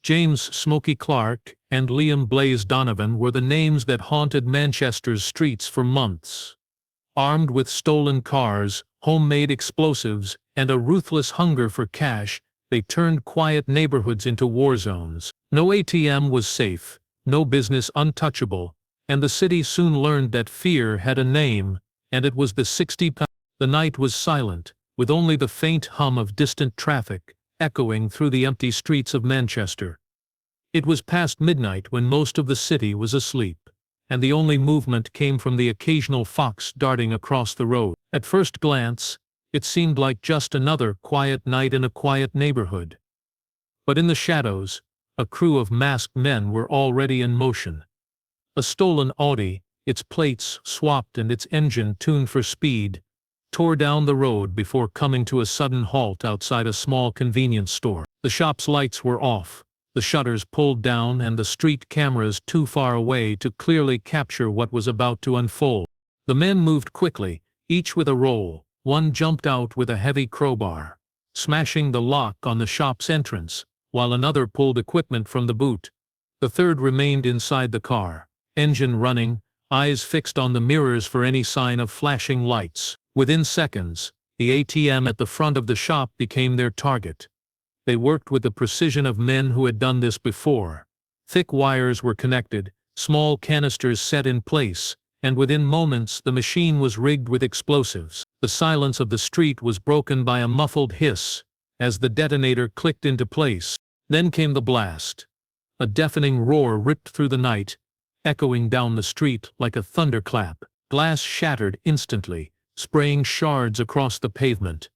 James "Smoky" Clark and Liam "Blaze" Donovan were the names that haunted Manchester's streets for months. Armed with stolen cars, homemade explosives, and a ruthless hunger for cash, they turned quiet neighborhoods into war zones. No ATM was safe, no business untouchable, and the city soon learned that fear had a name, and it was the 60-pound. The night was silent, with only the faint hum of distant traffic echoing through the empty streets of Manchester. It was past midnight when most of the city was asleep, and the only movement came from the occasional fox darting across the road. At first glance, it seemed like just another quiet night in a quiet neighborhood. But in the shadows, a crew of masked men were already in motion. A stolen Audi, its plates swapped and its engine tuned for speed, tore down the road before coming to a sudden halt outside a small convenience store. The shop's lights were off, the shutters pulled down, and the street cameras too far away to clearly capture what was about to unfold. The men moved quickly, each with a role. One jumped out with a heavy crowbar, smashing the lock on the shop's entrance, while another pulled equipment from the boot. The third remained inside the car, engine running, eyes fixed on the mirrors for any sign of flashing lights. Within seconds, the ATM at the front of the shop became their target. They worked with the precision of men who had done this before. Thick wires were connected, small canisters set in place, and within moments the machine was rigged with explosives. The silence of the street was broken by a muffled hiss, as the detonator clicked into place. Then came the blast. A deafening roar ripped through the night, echoing down the street like a thunderclap. Glass shattered instantly, spraying shards across the pavement.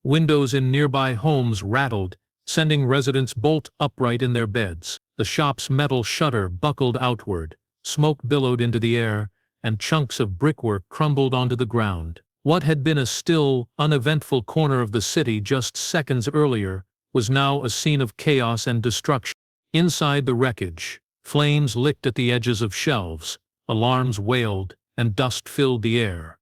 Windows in nearby homes rattled, sending residents bolt upright in their beds. The shop's metal shutter buckled outward, smoke billowed into the air, and chunks of brickwork crumbled onto the ground. What had been a still, uneventful corner of the city just seconds earlier was now a scene of chaos and destruction. Inside the wreckage, flames licked at the edges of shelves, alarms wailed, and dust filled the air.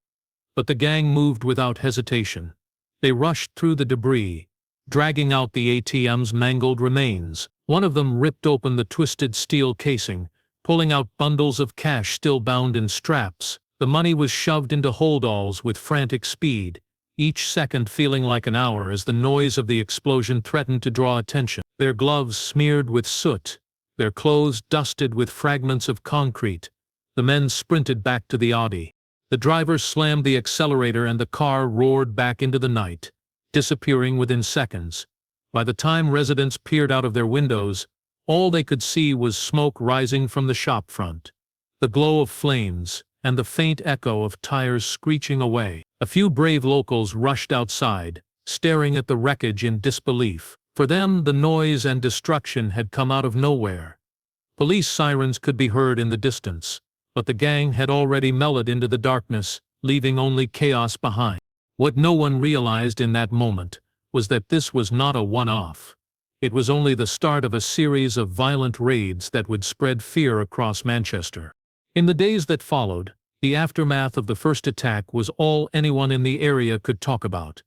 But the gang moved without hesitation. They rushed through the debris, dragging out the ATM's mangled remains. One of them ripped open the twisted steel casing, pulling out bundles of cash still bound in straps. The money was shoved into holdalls with frantic speed, each second feeling like an hour as the noise of the explosion threatened to draw attention. Their gloves smeared with soot, their clothes dusted with fragments of concrete, the men sprinted back to the Audi. The driver slammed the accelerator and the car roared back into the night, disappearing within seconds. By the time residents peered out of their windows, all they could see was smoke rising from the shop front, the glow of flames, and the faint echo of tires screeching away. A few brave locals rushed outside, staring at the wreckage in disbelief. For them, the noise and destruction had come out of nowhere. Police sirens could be heard in the distance, but the gang had already mellowed into the darkness, leaving only chaos behind. What no one realized in that moment was that this was not a one-off. It was only the start of a series of violent raids that would spread fear across Manchester. In the days that followed, the aftermath of the first attack was all anyone in the area could talk about.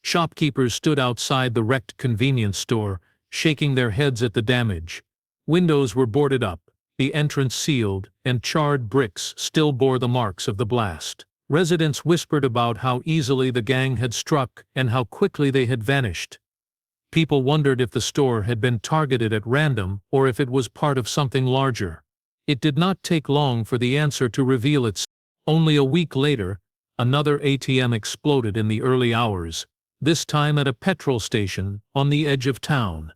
Shopkeepers stood outside the wrecked convenience store, shaking their heads at the damage. Windows were boarded up, the entrance sealed, and charred bricks still bore the marks of the blast. Residents whispered about how easily the gang had struck and how quickly they had vanished. People wondered if the store had been targeted at random or if it was part of something larger. It did not take long for the answer to reveal itself. Only a week later, another ATM exploded in the early hours, this time at a petrol station on the edge of town.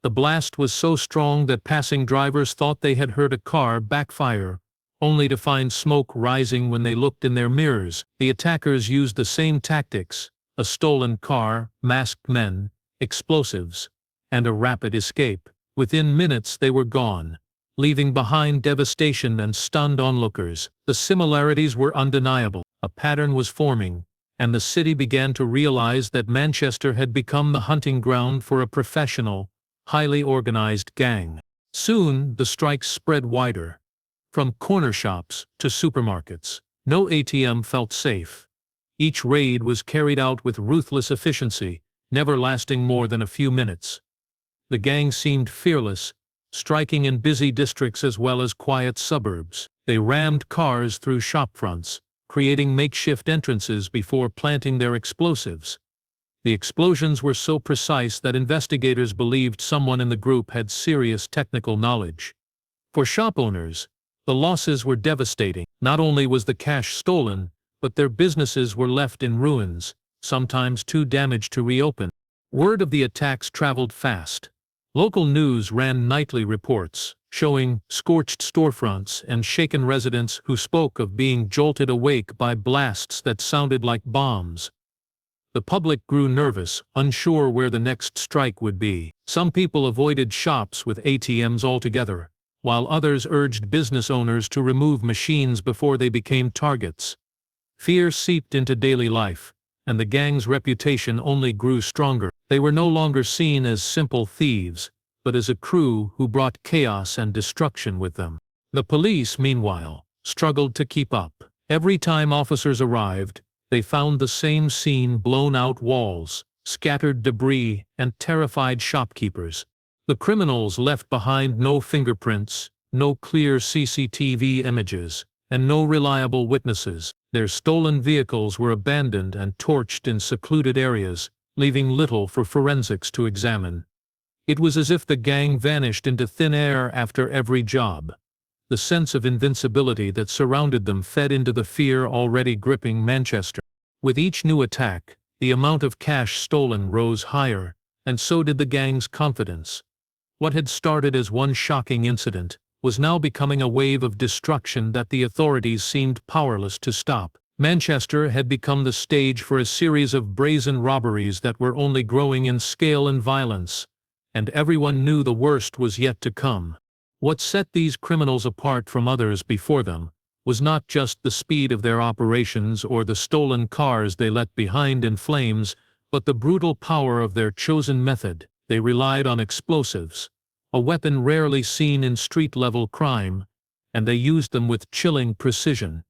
The blast was so strong that passing drivers thought they had heard a car backfire, only to find smoke rising when they looked in their mirrors. The attackers used the same tactics: a stolen car, masked men, explosives, and a rapid escape. Within minutes they were gone, leaving behind devastation and stunned onlookers. The similarities were undeniable. A pattern was forming, and the city began to realize that Manchester had become the hunting ground for a professional, highly organized gang. Soon the strikes spread wider. From corner shops to supermarkets, no ATM felt safe. Each raid was carried out with ruthless efficiency, never lasting more than a few minutes. The gang seemed fearless, striking in busy districts as well as quiet suburbs. They rammed cars through shopfronts, creating makeshift entrances before planting their explosives. The explosions were so precise that investigators believed someone in the group had serious technical knowledge. For shop owners, the losses were devastating. Not only was the cash stolen, but their businesses were left in ruins, sometimes too damaged to reopen. Word of the attacks traveled fast. Local news ran nightly reports, showing scorched storefronts and shaken residents who spoke of being jolted awake by blasts that sounded like bombs. The public grew nervous, unsure where the next strike would be. Some people avoided shops with ATMs altogether, while others urged business owners to remove machines before they became targets. Fear seeped into daily life, and the gang's reputation only grew stronger. They were no longer seen as simple thieves, but as a crew who brought chaos and destruction with them. The police, meanwhile, struggled to keep up. Every time officers arrived, they found the same scene: blown-out walls, scattered debris, and terrified shopkeepers. The criminals left behind no fingerprints, no clear CCTV images, and no reliable witnesses. Their stolen vehicles were abandoned and torched in secluded areas, leaving little for forensics to examine. It was as if the gang vanished into thin air after every job. The sense of invincibility that surrounded them fed into the fear already gripping Manchester. With each new attack, the amount of cash stolen rose higher, and so did the gang's confidence. What had started as one shocking incident was now becoming a wave of destruction that the authorities seemed powerless to stop. Manchester had become the stage for a series of brazen robberies that were only growing in scale and violence, and everyone knew the worst was yet to come. What set these criminals apart from others before them was not just the speed of their operations or the stolen cars they left behind in flames, but the brutal power of their chosen method. They relied on explosives, a weapon rarely seen in street-level crime, and they used them with chilling precision.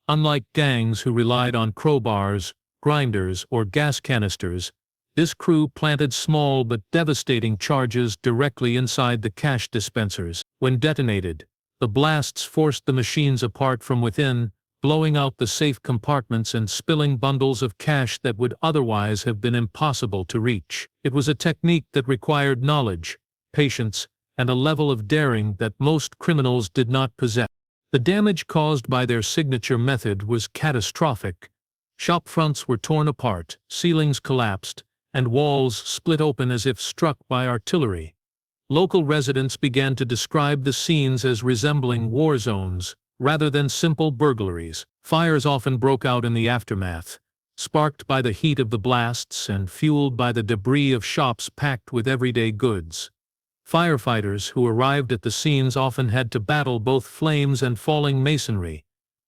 Unlike gangs who relied on crowbars, grinders, or gas canisters, this crew planted small but devastating charges directly inside the cash dispensers. When detonated, the blasts forced the machines apart from within, blowing out the safe compartments and spilling bundles of cash that would otherwise have been impossible to reach. It was a technique that required knowledge, patience, and a level of daring that most criminals did not possess. The damage caused by their signature method was catastrophic. Shopfronts were torn apart, ceilings collapsed, and walls split open as if struck by artillery. Local residents began to describe the scenes as resembling war zones, rather than simple burglaries. Fires often broke out in the aftermath, sparked by the heat of the blasts and fueled by the debris of shops packed with everyday goods. Firefighters who arrived at the scenes often had to battle both flames and falling masonry,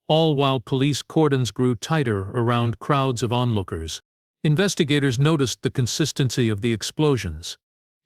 all while police cordons grew tighter around crowds of onlookers. Investigators noticed the consistency of the explosions.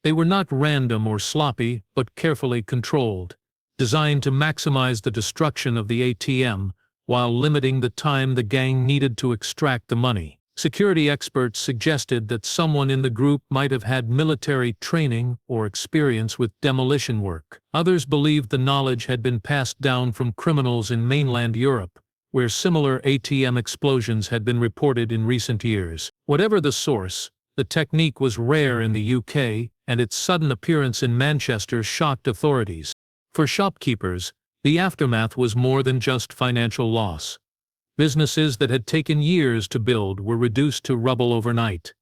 They were not random or sloppy, but carefully controlled, designed to maximize the destruction of the ATM while limiting the time the gang needed to extract the money. Security experts suggested that someone in the group might have had military training or experience with demolition work. Others believed the knowledge had been passed down from criminals in mainland Europe, where similar ATM explosions had been reported in recent years. Whatever the source, the technique was rare in the UK, and its sudden appearance in Manchester shocked authorities. For shopkeepers, the aftermath was more than just financial loss. Businesses that had taken years to build were reduced to rubble overnight.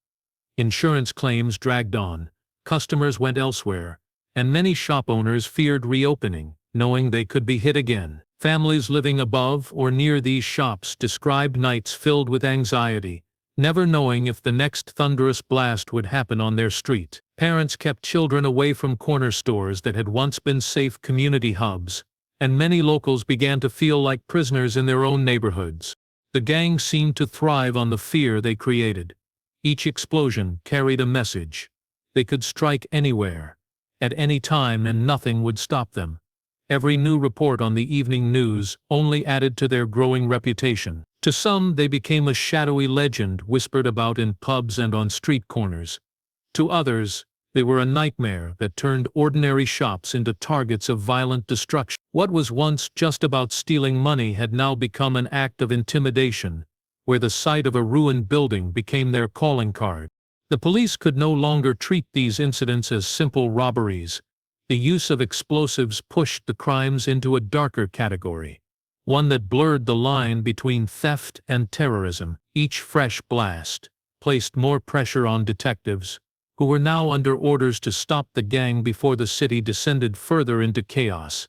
Insurance claims dragged on, customers went elsewhere, and many shop owners feared reopening, knowing they could be hit again. Families living above or near these shops described nights filled with anxiety, never knowing if the next thunderous blast would happen on their street. Parents kept children away from corner stores that had once been safe community hubs, and many locals began to feel like prisoners in their own neighborhoods. The gang seemed to thrive on the fear they created. Each explosion carried a message. They could strike anywhere, at any time, and nothing would stop them. Every new report on the evening news only added to their growing reputation. To some, they became a shadowy legend whispered about in pubs and on street corners. To others, They were a nightmare that turned ordinary shops into targets of violent destruction. What was once just about stealing money had now become an act of intimidation, where the sight of a ruined building became their calling card. The police could no longer treat these incidents as simple robberies. The use of explosives pushed the crimes into a darker category, one that blurred the line between theft and terrorism. Each fresh blast placed more pressure on detectives, who were now under orders to stop the gang before the city descended further into chaos.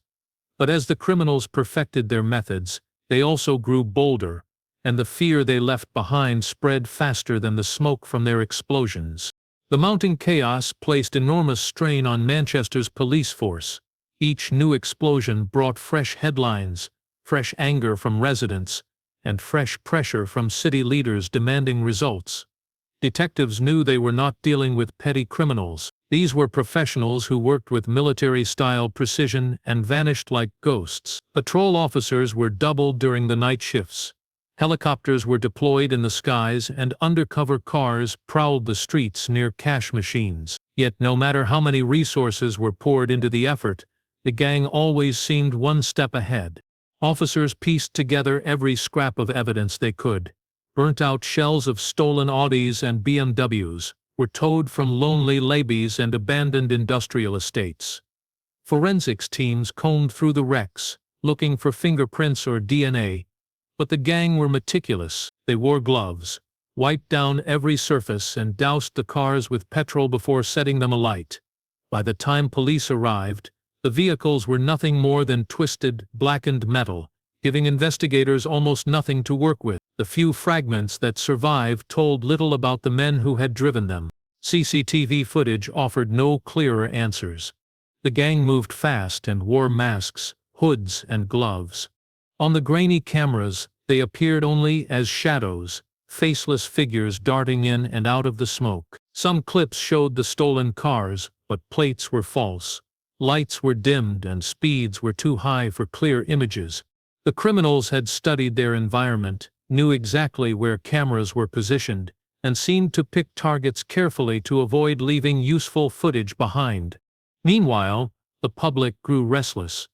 But as the criminals perfected their methods, they also grew bolder, and the fear they left behind spread faster than the smoke from their explosions. The mounting chaos placed enormous strain on Manchester's police force. Each new explosion brought fresh headlines, fresh anger from residents, and fresh pressure from city leaders demanding results. Detectives knew they were not dealing with petty criminals. These were professionals who worked with military-style precision and vanished like ghosts. Patrol officers were doubled during the night shifts. Helicopters were deployed in the skies, and undercover cars prowled the streets near cash machines. Yet no matter how many resources were poured into the effort, the gang always seemed one step ahead. Officers pieced together every scrap of evidence they could. Burnt-out shells of stolen Audis and BMWs were towed from lonely laybys and abandoned industrial estates. Forensics teams combed through the wrecks, looking for fingerprints or DNA, but the gang were meticulous. They wore gloves, wiped down every surface, and doused the cars with petrol before setting them alight. By the time police arrived, the vehicles were nothing more than twisted, blackened metal, giving investigators almost nothing to work with. The few fragments that survived told little about the men who had driven them. CCTV footage offered no clearer answers. The gang moved fast and wore masks, hoods, and gloves. On the grainy cameras, they appeared only as shadows, faceless figures darting in and out of the smoke. Some clips showed the stolen cars, but plates were false. Lights were dimmed and speeds were too high for clear images. The criminals had studied their environment, knew exactly where cameras were positioned, and seemed to pick targets carefully to avoid leaving useful footage behind. Meanwhile, the public grew restless.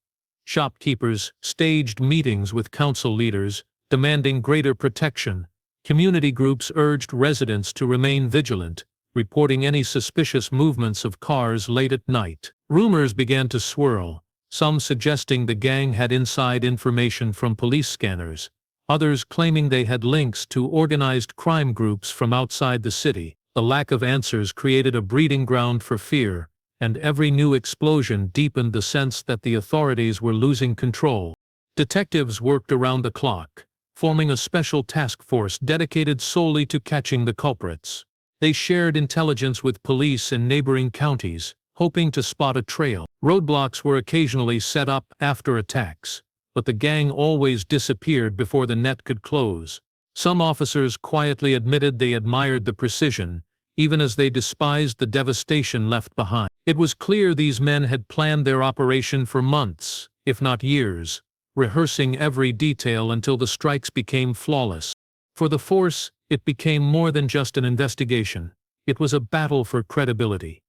Shopkeepers staged meetings with council leaders, demanding greater protection. Community groups urged residents to remain vigilant, reporting any suspicious movements of cars late at night. Rumors began to swirl, some suggesting the gang had inside information from police scanners, others claiming they had links to organized crime groups from outside the city. The lack of answers created a breeding ground for fear, and every new explosion deepened the sense that the authorities were losing control. Detectives worked around the clock, forming a special task force dedicated solely to catching the culprits. They shared intelligence with police in neighboring counties, hoping to spot a trail. Roadblocks were occasionally set up after attacks, but the gang always disappeared before the net could close. Some officers quietly admitted they admired the precision, even as they despised the devastation left behind. It was clear these men had planned their operation for months, if not years, rehearsing every detail until the strikes became flawless. For the force, it became more than just an investigation. It was a battle for credibility.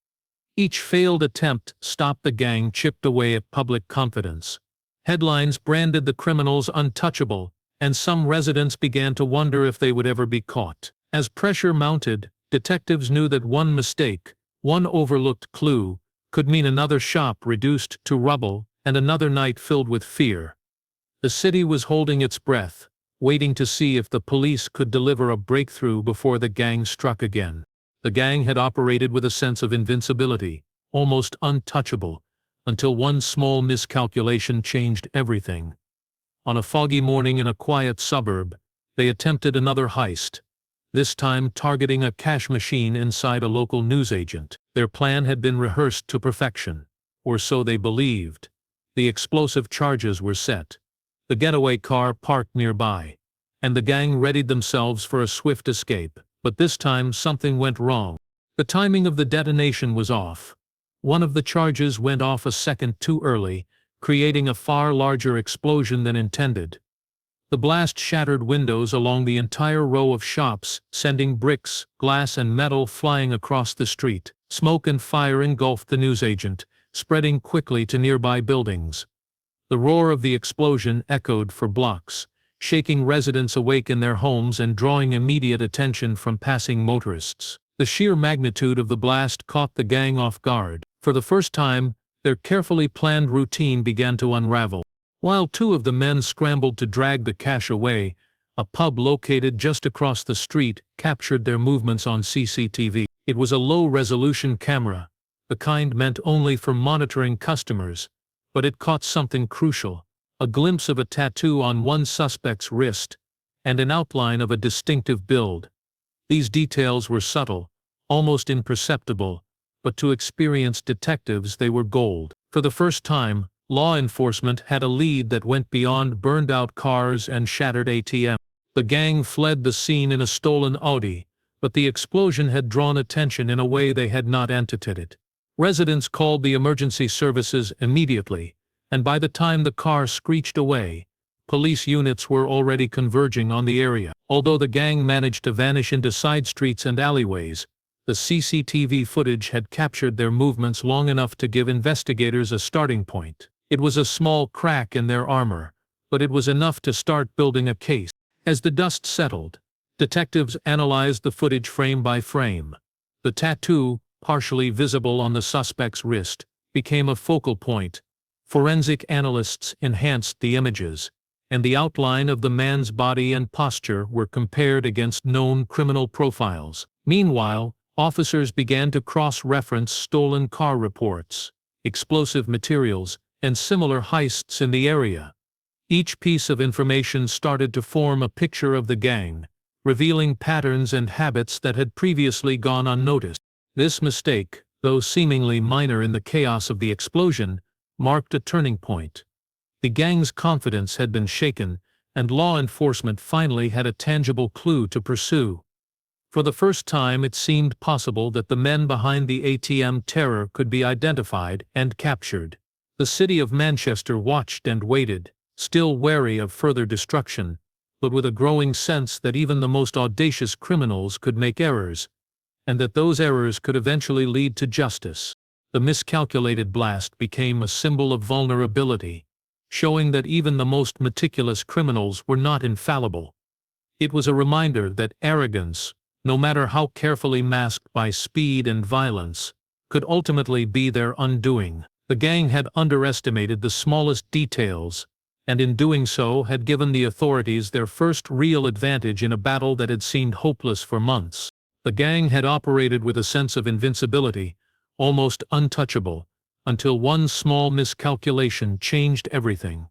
Each failed attempt stopped the gang chipped away at public confidence. Headlines branded the criminals untouchable, and some residents began to wonder if they would ever be caught. As pressure mounted, detectives knew that one mistake, one overlooked clue, could mean another shop reduced to rubble and another night filled with fear. The city was holding its breath, waiting to see if the police could deliver a breakthrough before the gang struck again. The gang had operated with a sense of invincibility, almost untouchable, until one small miscalculation changed everything. On a foggy morning in a quiet suburb, they attempted another heist, this time targeting a cash machine inside a local newsagent. Their plan had been rehearsed to perfection, or so they believed. The explosive charges were set, the getaway car parked nearby, and the gang readied themselves for a swift escape. But this time something went wrong. The timing of the detonation was off. One of the charges went off a second too early, creating a far larger explosion than intended. The blast shattered windows along the entire row of shops, sending bricks, glass, and metal flying across the street. Smoke and fire engulfed the newsagent, spreading quickly to nearby buildings. The roar of the explosion echoed for blocks, shaking residents awake in their homes and drawing immediate attention from passing motorists. The sheer magnitude of the blast caught the gang off guard. For the first time, their carefully planned routine began to unravel. While two of the men scrambled to drag the cash away, a pub located just across the street captured their movements on CCTV. It was a low-resolution camera, the kind meant only for monitoring customers, but it caught something crucial: a glimpse of a tattoo on one suspect's wrist, and an outline of a distinctive build. These details were subtle, almost imperceptible, but to experienced detectives they were gold. For the first time, law enforcement had a lead that went beyond burned-out cars and shattered ATMs. The gang fled the scene in a stolen Audi, but the explosion had drawn attention in a way they had not anticipated. Residents called the emergency services immediately, and by the time the car screeched away, police units were already converging on the area. Although the gang managed to vanish into side streets and alleyways, the CCTV footage had captured their movements long enough to give investigators a starting point. It was a small crack in their armor, but it was enough to start building a case. As the dust settled, detectives analyzed the footage frame by frame. The tattoo, partially visible on the suspect's wrist, became a focal point. Forensic analysts enhanced the images, and the outline of the man's body and posture were compared against known criminal profiles. Meanwhile, officers began to cross-reference stolen car reports, explosive materials, and similar heists in the area. Each piece of information started to form a picture of the gang, revealing patterns and habits that had previously gone unnoticed. This mistake, though seemingly minor in the chaos of the explosion, marked a turning point. The gang's confidence had been shaken, and law enforcement finally had a tangible clue to pursue. For the first time it seemed possible that the men behind the ATM terror could be identified and captured. The city of Manchester watched and waited, still wary of further destruction, but with a growing sense that even the most audacious criminals could make errors, and that those errors could eventually lead to justice. The miscalculated blast became a symbol of vulnerability, showing that even the most meticulous criminals were not infallible. It was a reminder that arrogance, no matter how carefully masked by speed and violence, could ultimately be their undoing. The gang had underestimated the smallest details, and in doing so had given the authorities their first real advantage in a battle that had seemed hopeless for months. The gang had operated with a sense of invincibility, almost untouchable, until one small miscalculation changed everything.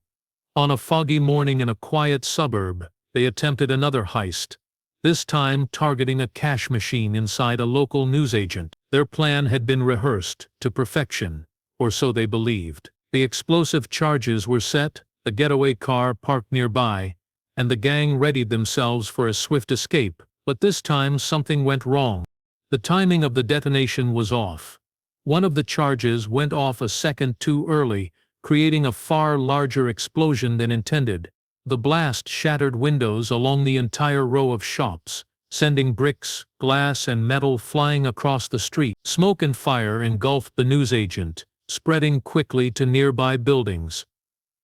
On a foggy morning in a quiet suburb, they attempted another heist, this time targeting a cash machine inside a local newsagent. Their plan had been rehearsed to perfection, or so they believed. The explosive charges were set, the getaway car parked nearby, and the gang readied themselves for a swift escape. But this time something went wrong. The timing of the detonation was off. One of the charges went off a second too early, creating a far larger explosion than intended. The blast shattered windows along the entire row of shops, sending bricks, glass, and metal flying across the street. Smoke and fire engulfed the newsagent, spreading quickly to nearby buildings.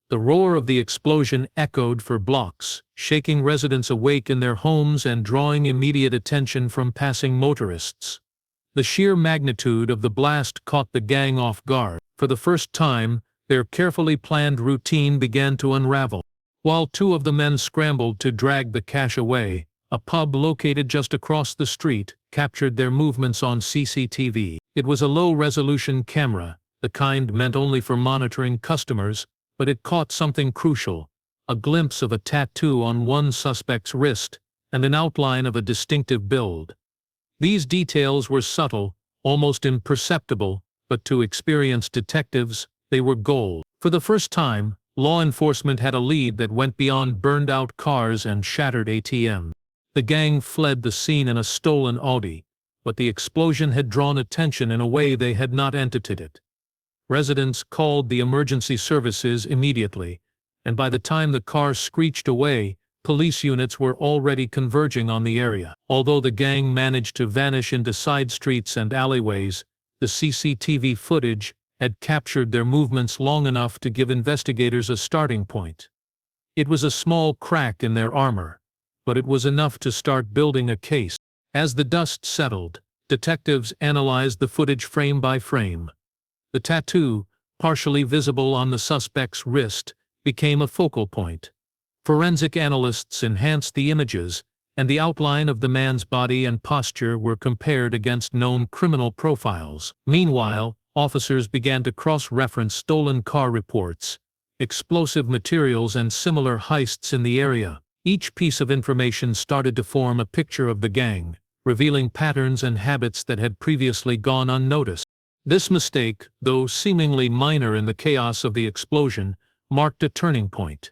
The roar of the explosion echoed for blocks, shaking residents awake in their homes and drawing immediate attention from passing motorists. The sheer magnitude of the blast caught the gang off guard. For the first time, their carefully planned routine began to unravel. While two of the men scrambled to drag the cash away, a pub located just across the street captured their movements on CCTV. It was a low-resolution camera, the kind meant only for monitoring customers, but it caught something crucial: a glimpse of a tattoo on one suspect's wrist, and an outline of a distinctive build. These details were subtle, almost imperceptible, but to experienced detectives, they were gold. For the first time, law enforcement had a lead that went beyond burned-out cars and shattered ATMs. The gang fled the scene in a stolen Audi, but the explosion had drawn attention in a way they had not anticipated. Residents called the emergency services immediately, and by the time the car screeched away, police units were already converging on the area. Although the gang managed to vanish into side streets and alleyways, The CCTV footage had captured their movements long enough to give investigators a starting point. It was a small crack in their armor, but it was enough to start building a case. As the dust settled, detectives analyzed the footage frame by frame. The tattoo, partially visible on the suspect's wrist, became a focal point. Forensic analysts enhanced the images, and the outline of the man's body and posture were compared against known criminal profiles. Meanwhile, officers began to cross-reference stolen car reports, explosive materials, and similar heists in the area. Each piece of information started to form a picture of the gang, revealing patterns and habits that had previously gone unnoticed. This mistake, though seemingly minor in the chaos of the explosion, marked a turning point.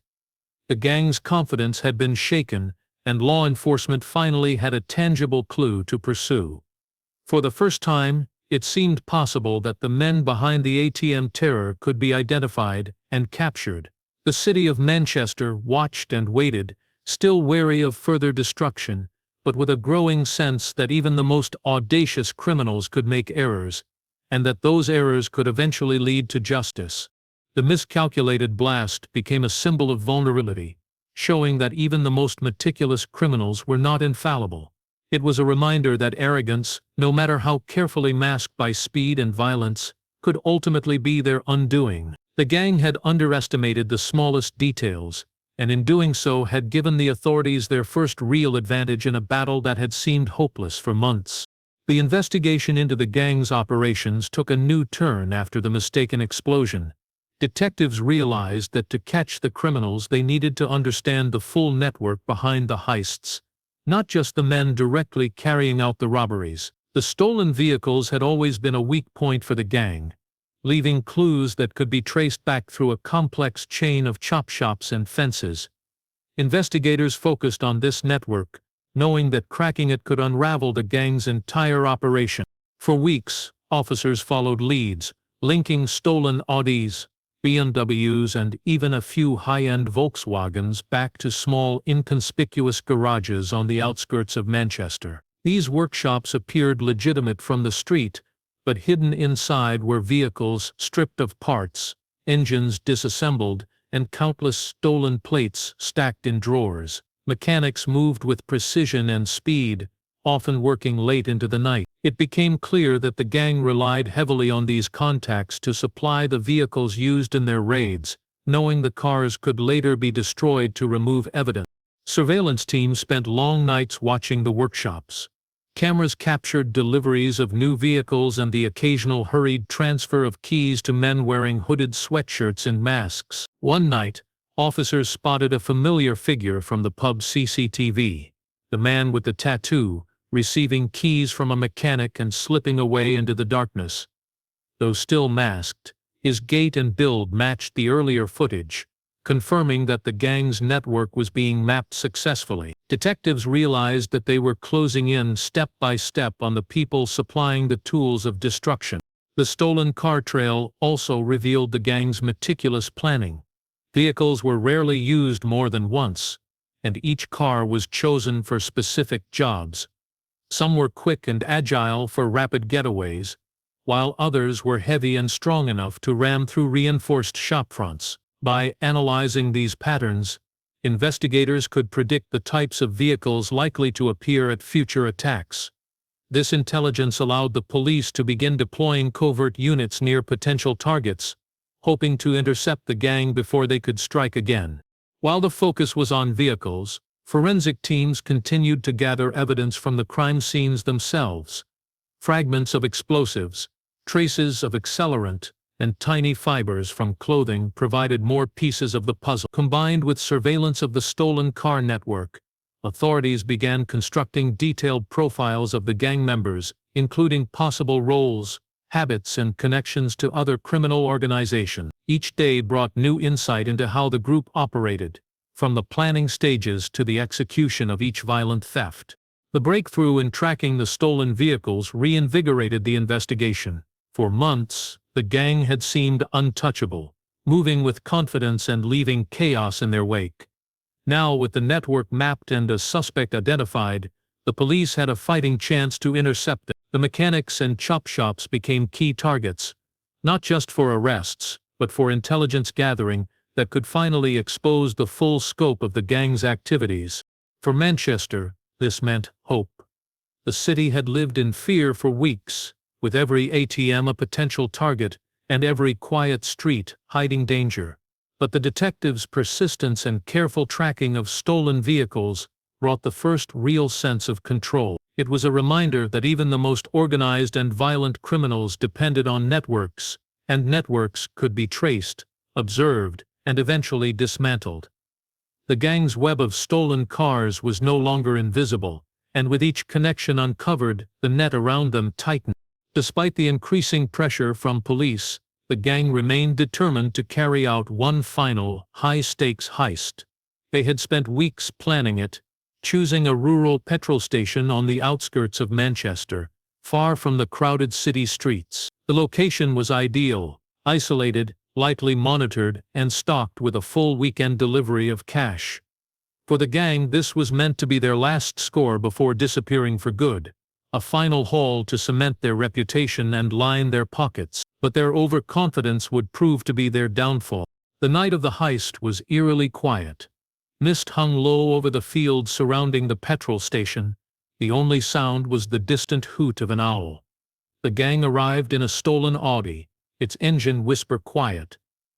The gang's confidence had been shaken, and law enforcement finally had a tangible clue to pursue. For the first time, it seemed possible that the men behind the ATM terror could be identified and captured. The city of Manchester watched and waited, still wary of further destruction, but with a growing sense that even the most audacious criminals could make errors, and that those errors could eventually lead to justice. The miscalculated blast became a symbol of vulnerability, showing that even the most meticulous criminals were not infallible. It was a reminder that arrogance, no matter how carefully masked by speed and violence, could ultimately be their undoing. The gang had underestimated the smallest details, and in doing so had given the authorities their first real advantage in a battle that had seemed hopeless for months. The investigation into the gang's operations took a new turn after the mistaken explosion. Detectives realized that to catch the criminals they needed to understand the full network behind the heists, not just the men directly carrying out the robberies. The stolen vehicles had always been a weak point for the gang, leaving clues that could be traced back through a complex chain of chop shops and fences. Investigators focused on this network, knowing that cracking it could unravel the gang's entire operation. For weeks, officers followed leads, linking stolen Audis, BMWs, and even a few high-end Volkswagens back to small, inconspicuous garages on the outskirts of Manchester. These workshops appeared legitimate from the street, but hidden inside were vehicles stripped of parts, engines disassembled, and countless stolen plates stacked in drawers. Mechanics moved with precision and speed, often working late into the night. It became clear that the gang relied heavily on these contacts to supply the vehicles used in their raids, knowing the cars could later be destroyed to remove evidence. Surveillance teams spent long nights watching the workshops. Cameras captured deliveries of new vehicles and the occasional hurried transfer of keys to men wearing hooded sweatshirts and masks. One night, officers spotted a familiar figure from the pub's CCTV, the man with the tattoo, receiving keys from a mechanic and slipping away into the darkness. Though still masked, his gait and build matched the earlier footage, confirming that the gang's network was being mapped successfully. Detectives realized that they were closing in step by step on the people supplying the tools of destruction. The stolen car trail also revealed the gang's meticulous planning. Vehicles were rarely used more than once, and each car was chosen for specific jobs. Some were quick and agile for rapid getaways, while others were heavy and strong enough to ram through reinforced shopfronts. By analyzing these patterns, investigators could predict the types of vehicles likely to appear at future attacks. This intelligence allowed the police to begin deploying covert units near potential targets, hoping to intercept the gang before they could strike again. While the focus was on vehicles, forensic teams continued to gather evidence from the crime scenes themselves. Fragments of explosives, traces of accelerant, and tiny fibers from clothing provided more pieces of the puzzle. Combined with surveillance of the stolen car network, authorities began constructing detailed profiles of the gang members, including possible roles, habits, and connections to other criminal organizations. Each day brought new insight into how the group operated, from the planning stages to the execution of each violent theft. The breakthrough in tracking the stolen vehicles reinvigorated the investigation. For months, the gang had seemed untouchable, moving with confidence and leaving chaos in their wake. Now, with the network mapped and a suspect identified, the police had a fighting chance to intercept them. The mechanics and chop shops became key targets, not just for arrests, but for intelligence gathering that could finally expose the full scope of the gang's activities. For Manchester, this meant hope. The city had lived in fear for weeks, with every ATM a potential target and every quiet street hiding danger. But the detectives' persistence and careful tracking of stolen vehicles brought the first real sense of control. It was a reminder that even the most organized and violent criminals depended on networks, and networks could be traced, observed, and eventually dismantled. The gang's web of stolen cars was no longer invisible, and with each connection uncovered, the net around them tightened. Despite the increasing pressure from police, the gang remained determined to carry out one final, high-stakes heist. They had spent weeks planning it, choosing a rural petrol station on the outskirts of Manchester, far from the crowded city streets. The location was ideal, isolated, lightly monitored, and stocked with a full weekend delivery of cash. For the gang, this was meant to be their last score before disappearing for good, a final haul to cement their reputation and line their pockets. But their overconfidence would prove to be their downfall. The night of the heist was eerily quiet. Mist hung low over the fields surrounding the petrol station. The only sound was the distant hoot of an owl. The gang arrived in a stolen Audi, its engine whisper quiet.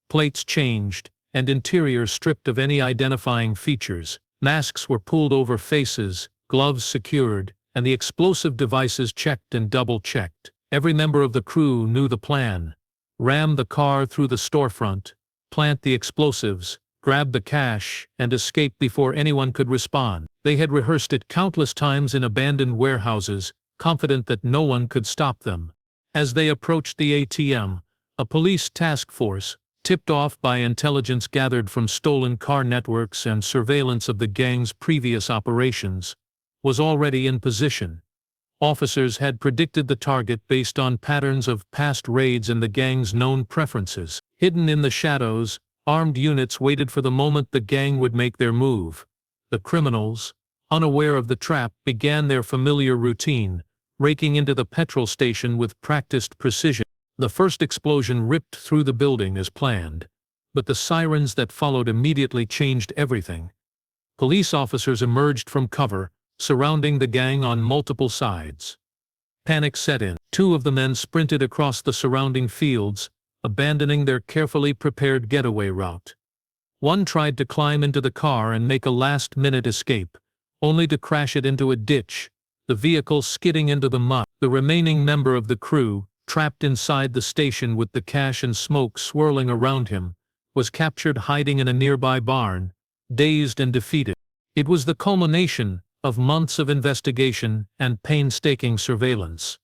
Plates changed, and interior stripped of any identifying features. Masks were pulled over faces, gloves secured, and the explosive devices checked and double-checked. Every member of the crew knew the plan. Ram the car through the storefront, plant the explosives, grab the cash, and escape before anyone could respond. They had rehearsed it countless times in abandoned warehouses, confident that no one could stop them. As they approached the ATM, a police task force, tipped off by intelligence gathered from stolen car networks and surveillance of the gang's previous operations, was already in position. Officers had predicted the target based on patterns of past raids and the gang's known preferences. Hidden in the shadows, armed units waited for the moment the gang would make their move. The criminals, unaware of the trap, began their familiar routine, raking into the petrol station with practiced precision. The first explosion ripped through the building as planned, but the sirens that followed immediately changed everything. Police officers emerged from cover, surrounding the gang on multiple sides. Panic set in. Two of the men sprinted across the surrounding fields, abandoning their carefully prepared getaway route. One tried to climb into the car and make a last-minute escape, only to crash it into a ditch, the vehicle skidding into the mud. The remaining member of the crew, trapped inside the station with the cash and smoke swirling around him, was captured hiding in a nearby barn, dazed and defeated. It was the culmination of months of investigation and painstaking surveillance.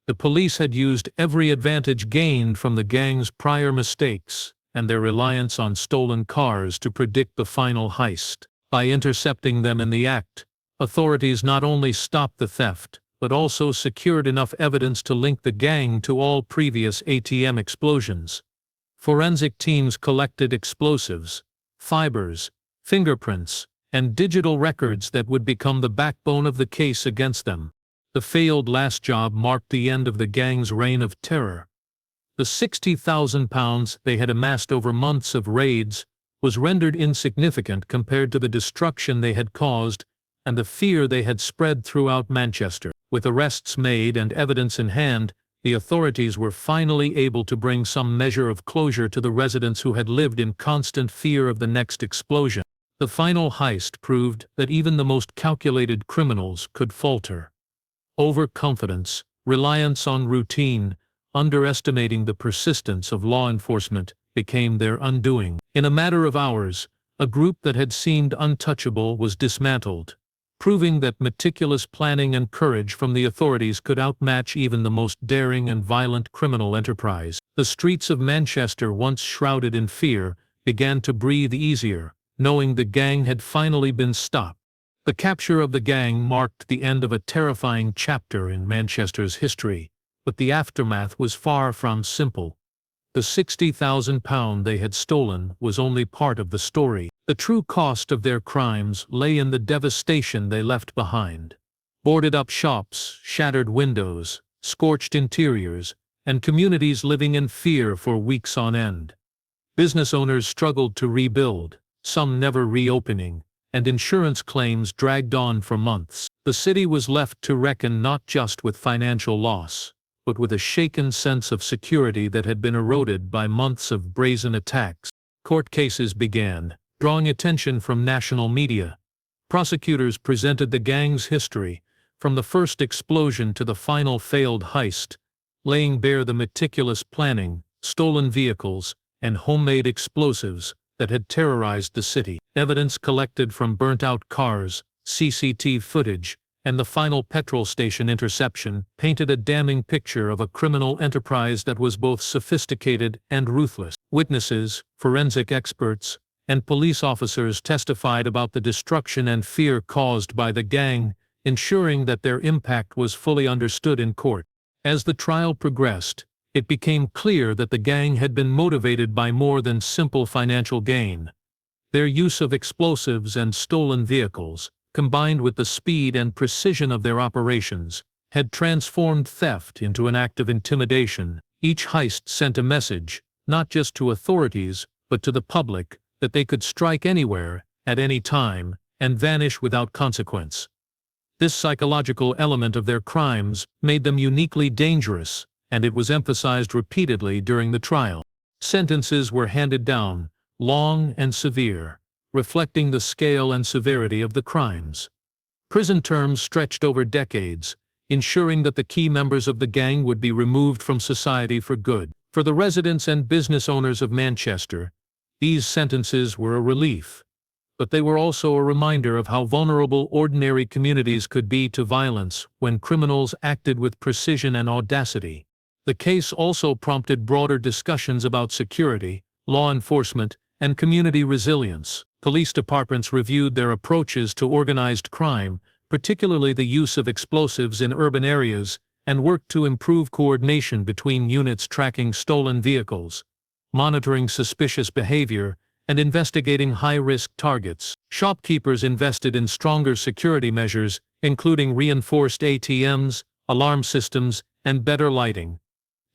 The police had used every advantage gained from the gang's prior mistakes and their reliance on stolen cars to predict the final heist. By intercepting them in the act, authorities not only stopped the theft, but also secured enough evidence to link the gang to all previous ATM explosions. Forensic teams collected explosives, fibers, fingerprints, and digital records that would become the backbone of the case against them. The failed last job marked the end of the gang's reign of terror. The £60,000 they had amassed over months of raids was rendered insignificant compared to the destruction they had caused and the fear they had spread throughout Manchester. With arrests made and evidence in hand, the authorities were finally able to bring some measure of closure to the residents who had lived in constant fear of the next explosion. The final heist proved that even the most calculated criminals could falter. Overconfidence, reliance on routine, underestimating the persistence of law enforcement became their undoing. In a matter of hours, a group that had seemed untouchable was dismantled, proving that meticulous planning and courage from the authorities could outmatch even the most daring and violent criminal enterprise. The streets of Manchester, once shrouded in fear, began to breathe easier, knowing the gang had finally been stopped. The capture of the gang marked the end of a terrifying chapter in Manchester's history, but the aftermath was far from simple. The £60,000 they had stolen was only part of the story. The true cost of their crimes lay in the devastation they left behind. Boarded-up shops, shattered windows, scorched interiors, and communities living in fear for weeks on end. Business owners struggled to rebuild, some never reopening, and insurance claims dragged on for months. The city was left to reckon not just with financial loss, but with a shaken sense of security that had been eroded by months of brazen attacks. Court cases began, drawing attention from national media. Prosecutors presented the gang's history, from the first explosion to the final failed heist, laying bare the meticulous planning, stolen vehicles, and homemade explosives that had terrorized the city. Evidence collected from burnt-out cars, CCTV footage, and the final petrol station interception painted a damning picture of a criminal enterprise that was both sophisticated and ruthless. Witnesses, forensic experts, and police officers testified about the destruction and fear caused by the gang, ensuring that their impact was fully understood in court. As the trial progressed, it became clear that the gang had been motivated by more than simple financial gain. Their use of explosives and stolen vehicles, combined with the speed and precision of their operations, had transformed theft into an act of intimidation. Each heist sent a message, not just to authorities, but to the public, that they could strike anywhere, at any time, and vanish without consequence. This psychological element of their crimes made them uniquely dangerous, and it was emphasized repeatedly during the trial. Sentences were handed down, long and severe, reflecting the scale and severity of the crimes. Prison terms stretched over decades, ensuring that the key members of the gang would be removed from society for good. For the residents and business owners of Manchester, these sentences were a relief, but they were also a reminder of how vulnerable ordinary communities could be to violence when criminals acted with precision and audacity. The case also prompted broader discussions about security, law enforcement, and community resilience. Police departments reviewed their approaches to organized crime, particularly the use of explosives in urban areas, and worked to improve coordination between units tracking stolen vehicles, monitoring suspicious behavior, and investigating high-risk targets. Shopkeepers invested in stronger security measures, including reinforced ATMs, alarm systems, and better lighting,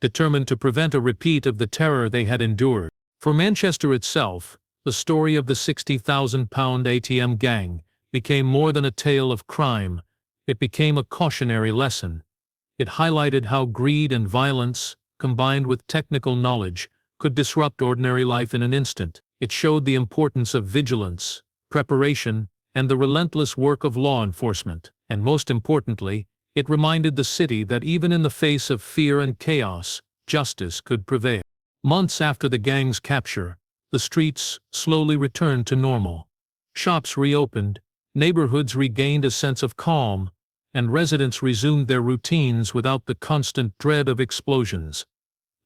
determined to prevent a repeat of the terror they had endured. For Manchester itself, the story of the £60,000 ATM gang became more than a tale of crime. It became a cautionary lesson. It highlighted how greed and violence, combined with technical knowledge, could disrupt ordinary life in an instant. It showed the importance of vigilance, preparation, and the relentless work of law enforcement. And most importantly, it reminded the city that even in the face of fear and chaos, justice could prevail. Months after the gang's capture, the streets slowly returned to normal. Shops reopened, neighborhoods regained a sense of calm, and residents resumed their routines without the constant dread of explosions.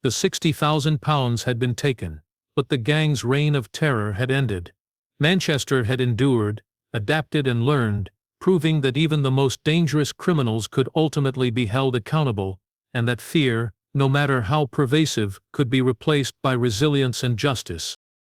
The £60,000 had been taken, but the gang's reign of terror had ended. Manchester had endured, adapted and learned, proving that even the most dangerous criminals could ultimately be held accountable, and that fear, no matter how pervasive, could be replaced by resilience and justice.